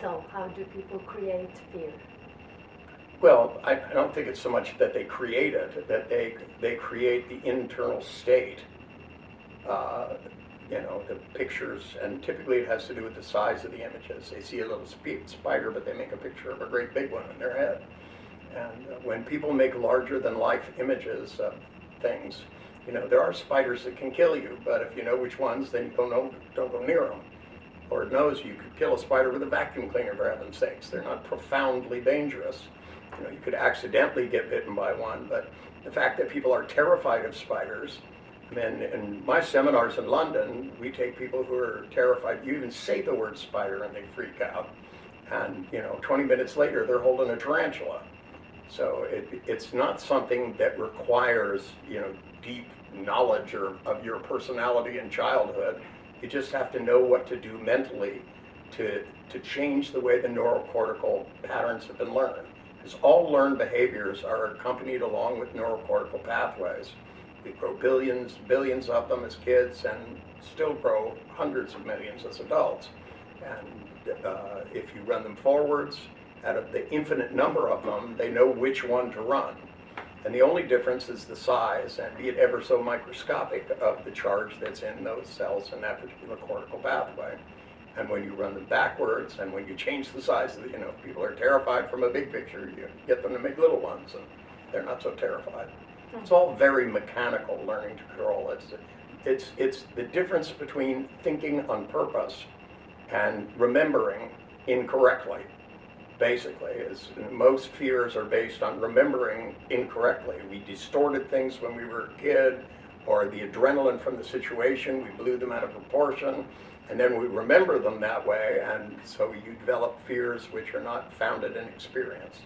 So how do people create fear? Well, I don't think it's so much that they create it, that they create the internal state. The pictures, and typically it has to do with the size of the images. They see a little spider, but they make a picture of a great big one in their head. And when people make larger than life images of things, there are spiders that can kill you, but if you know which ones, then you don't go near them. Lord knows you could kill a spider with a vacuum cleaner, for heaven's sakes. They're not profoundly dangerous. You could accidentally get bitten by one, but the fact that people are terrified of spiders, and in my seminars in London, we take people who are terrified. You even say the word spider and they freak out, and 20 minutes later they're holding a tarantula. So it's not something that requires deep knowledge of your personality in childhood. You just have to know what to do mentally to change the way the neurocortical patterns have been learned. Because all learned behaviors are accompanied along with neurocortical pathways. We grow billions of them as kids and still grow hundreds of millions as adults. And if you run them forwards, out of the infinite number of them, they know which one to run. And the only difference is the size, and be it ever so microscopic, of the charge that's in those cells in that particular cortical pathway. And when you run them backwards, and when you change the size of the, people are terrified from a big picture, you get them to make little ones, and they're not so terrified. It's all very mechanical learning to control. It's the difference between thinking on purpose and remembering incorrectly. Basically, is most fears are based on remembering incorrectly. We distorted things when we were a kid, or the adrenaline from the situation, we blew them out of proportion, and then we remember them that way, and so you develop fears which are not founded in experience.